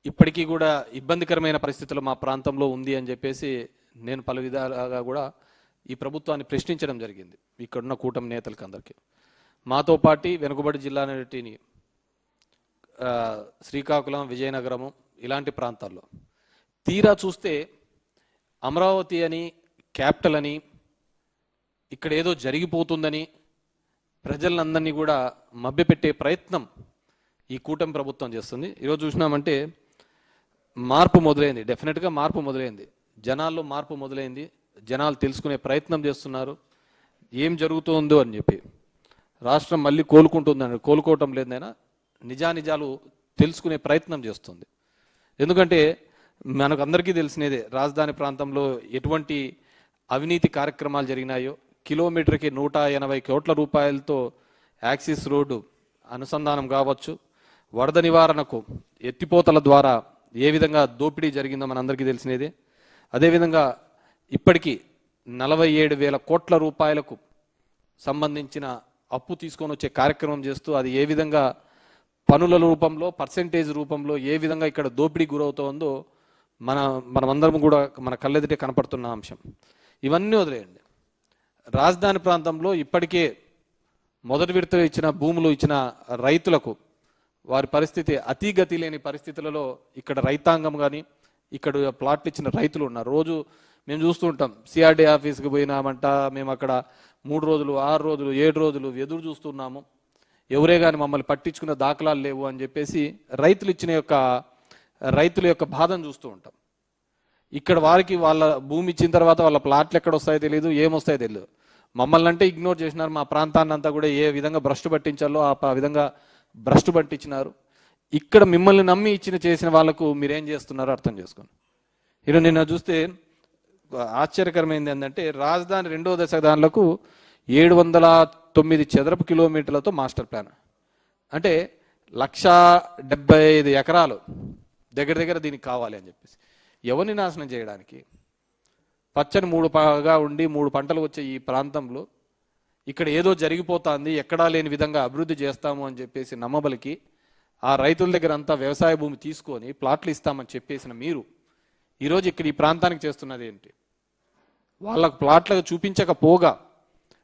ఇప్పటికీ కూడా ఇబ్బందికరమైన పరిస్థితులు మా ప్రాంతంలో ఉంది అని చెప్పేసి నేను పలు విధాలుగా కూడా ఈ ప్రభుత్వాన్ని ప్రశ్నించడం జరిగింది. ఇక్కడున్న కూటమి నేతలకు అందరికీ, మాతో పాటు వెనుకబడి జిల్లాని శ్రీకాకుళం, విజయనగరము ఇలాంటి ప్రాంతాల్లో తీరా చూస్తే అమరావతి అని, క్యాపిటల్ అని, ఇక్కడ ఏదో జరిగిపోతుందని ప్రజలందరినీ కూడా మభ్యపెట్టే ప్రయత్నం ఈ కూటమి ప్రభుత్వం చేస్తుంది. ఈరోజు చూసినామంటే మార్పు మొదలైంది, డెఫినెట్గా మార్పు మొదలైంది, జనాల్లో మార్పు మొదలైంది. జనాలు తెలుసుకునే ప్రయత్నం చేస్తున్నారు ఏం జరుగుతుందో అని చెప్పి. రాష్ట్రం మళ్ళీ కోలుకుంటుందని, కోలుకోవటం లేదైనా నిజానిజాలు తెలుసుకునే ప్రయత్నం చేస్తుంది. ఎందుకంటే మనకు అందరికీ తెలిసినదే, రాజధాని ప్రాంతంలో ఎటువంటి అవినీతి కార్యక్రమాలు జరిగినాయో, కిలోమీటర్కి 180 కోట్ల రూపాయలతో యాక్సిస్ రోడ్డు అనుసంధానం కావచ్చు, వరద నివారణకు ఎత్తిపోతల ద్వారా ఏ విధంగా దోపిడీ జరిగిందో మనందరికీ తెలిసినదే. అదేవిధంగా ఇప్పటికీ 47,000 కోట్ల రూపాయలకు సంబంధించిన అప్పు తీసుకొని వచ్చే కార్యక్రమం చేస్తూ అది ఏ విధంగా పనుల రూపంలో, పర్సెంటేజ్ రూపంలో ఏ విధంగా ఇక్కడ దోపిడీ గురవుతోందో మనమందరం కూడా మన కళ్ళెదుటే కనపడుతున్న అంశం. ఇవన్నీ వదిలేయండి, రాజధాని ప్రాంతంలో ఇప్పటికే మొదటి విడత ఇచ్చిన భూములు ఇచ్చిన రైతులకు వారి పరిస్థితి అతిగతి లేని పరిస్థితులలో ఇక్కడ రైతాంగం కానీ, ఇక్కడ ప్లాట్లు ఇచ్చిన రైతులు ఉన్నారు. రోజు మేము చూస్తూ ఉంటాం, సిఆర్డీ ఆఫీస్కి పోయినామంట, మేము అక్కడ 3 రోజులు, 6 రోజులు, 7 రోజులు ఎదురు చూస్తున్నాము, ఎవరే కానీ మమ్మల్ని పట్టించుకున్న దాఖలాలు లేవు అని చెప్పేసి రైతుల యొక్క బాధను చూస్తూ ఉంటాం. ఇక్కడ వారికి వాళ్ళ భూమి ఇచ్చిన తర్వాత వాళ్ళ ప్లాట్లు ఎక్కడ వస్తాయో తెలియదు, ఏమొస్తాయో తెలియదు. మమ్మల్ని అంటే ఇగ్నోర్ చేసినారు, మా ప్రాంతాన్ని అంతా కూడా ఏ విధంగా భ్రష్టు పట్టించాలో ఆ విధంగా భ్రష్టు పట్టించినారు. ఇక్కడ మిమ్మల్ని నమ్మి చేసిన వాళ్ళకు మీరేం చేస్తున్నారో అర్థం చేసుకోండి. ఈరోజు నిన్న చూస్తే ఆశ్చర్యకరమైంది ఏంటంటే, రాజధాని 2వ దశ దానిలకు 709 చదరపు కిలోమీటర్లతో మాస్టర్ ప్లాన్, అంటే 175 ఎకరాలు దగ్గర దీనికి కావాలి అని చెప్పేసి. ఎవరిని నాశనం చేయడానికి? పచ్చని 3 ఉండి 3 పంటలు వచ్చే ఈ ప్రాంతంలో ఇక్కడ ఏదో జరిగిపోతుంది, ఎక్కడా లేని విధంగా అభివృద్ధి చేస్తాము అని చెప్పేసి నమ్మబలికి ఆ రైతుల దగ్గర అంతా వ్యవసాయ భూమి తీసుకొని ప్లాట్లు ఇస్తామని చెప్పేసిన మీరు ఈరోజు ఇక్కడ ఈ ప్రాంతానికి చేస్తున్నది ఏంటి? వాళ్ళకు ప్లాట్లకు చూపించకపోగా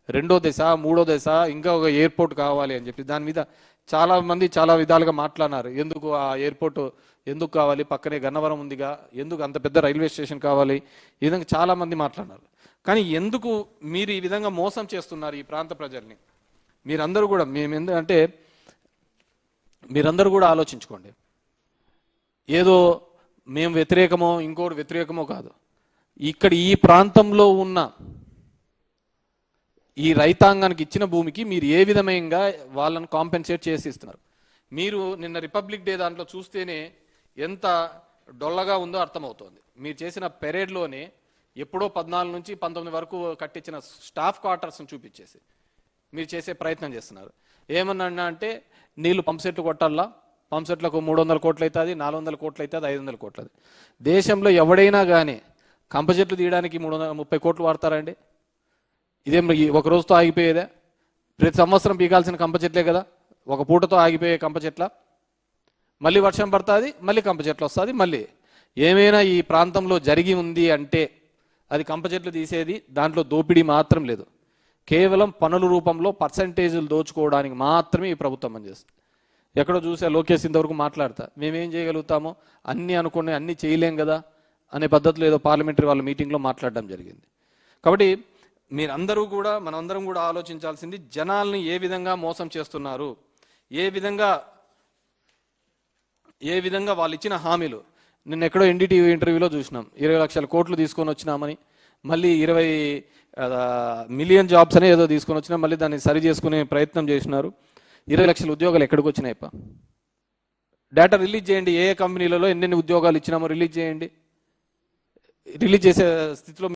2వ దశ, 3వ దశ, ఇంకా ఒక ఎయిర్పోర్ట్ కావాలి అని చెప్పి దాని మీద చాలా మంది చాలా విధాలుగా మాట్లాడినారు. ఎందుకు ఆ ఎయిర్పోర్ట్ ఎందుకు కావాలి, పక్కనే గన్నవరం ఉందిగా, ఎందుకు అంత పెద్ద రైల్వే స్టేషన్ కావాలి, ఈ విధంగా చాలా మంది మాట్లాడినారు. కానీ ఎందుకు మీరు ఈ విధంగా మోసం చేస్తున్నారు ఈ ప్రాంత ప్రజల్ని? మీరందరూ కూడా ఎందుకంటే మీరందరూ కూడా ఆలోచించుకోండి. ఏదో మేము వ్యతిరేకమో ఇంకోటి వ్యతిరేకమో కాదు. ఇక్కడ ఈ ప్రాంతంలో ఉన్న ఈ రైతాంగానికి ఇచ్చిన భూమికి మీరు ఏ విధంగా వాళ్ళని కాంపెన్సేట్ చేసి ఇస్తున్నారు? మీరు నిన్న రిపబ్లిక్ డే దాంట్లో చూస్తేనే ఎంత డొల్లగా ఉందో అర్థమవుతోంది. మీరు చేసిన పెరేడ్లోనే ఎప్పుడో 14 నుంచి 19 వరకు కట్టించిన స్టాఫ్ క్వార్టర్స్ని చూపించేసి మీరు చేసే ప్రయత్నం చేస్తున్నారు. ఏమన్నా అంటే నీళ్లు పంప్సెట్లు కొట్టాలా, పంప్సెట్లకు 300 కోట్లు అవుతుంది, 400 కోట్లు అవుతుంది, 500 కోట్లు అవుతుంది. దేశంలో ఎవడైనా కానీ కంపచెట్లు తీయడానికి 330 కోట్లు వాడతారండి? ఇదేం ఒక రోజుతో ఆగిపోయేదా? ప్రతి సంవత్సరం పీకాల్సిన కంపచెట్లే కదా, ఒక పూటతో ఆగిపోయే కంపచెట్ల. మళ్ళీ వర్షం పడుతుంది, మళ్ళీ కంపచెట్లు వస్తుంది. మళ్ళీ ఏమైనా ఈ ప్రాంతంలో జరిగి ఉంది అంటే అది కంపచెట్లు తీసేది, దాంట్లో దోపిడీ మాత్రం లేదు. కేవలం పనుల రూపంలో పర్సంటేజీలు దోచుకోవడానికి మాత్రమే ఈ ప్రభుత్వం పనిచేస్తుంది. ఎక్కడో చూసే లోకేష్ ఇంతవరకు మాట్లాడతా మేమేం చేయగలుగుతామో, అన్నీ అనుకునే అన్నీ చేయలేం కదా అనే పద్ధతిలో ఏదో పార్లమెంటరీ వాళ్ళ మీటింగ్లో మాట్లాడడం జరిగింది. కాబట్టి మీరందరూ కూడా, మనందరం కూడా ఆలోచించాల్సింది, జనాల్ని ఏ విధంగా మోసం చేస్తున్నారు, ఏ విధంగా వాళ్ళు ఇచ్చిన హామీలు. నిన్న ఎక్కడో ఎన్డీటీవీ ఇంటర్వ్యూలో చూసినాం, 20 లక్షల కోట్లు తీసుకొని వచ్చినామని, మళ్ళీ 20 మిలియన్ జాబ్స్ అనే ఏదో తీసుకొని వచ్చినా, మళ్ళీ దాన్ని సరి చేసుకునే ప్రయత్నం చేసినారు. 20 లక్షల ఉద్యోగాలు ఎక్కడికి వచ్చినాయి? డేటా రిలీజ్ చేయండి, ఏ కంపెనీలలో ఎన్నెన్ని ఉద్యోగాలు ఇచ్చినామో రిలీజ్ చేయండి. రిలీజ్ చేసే స్థితిలో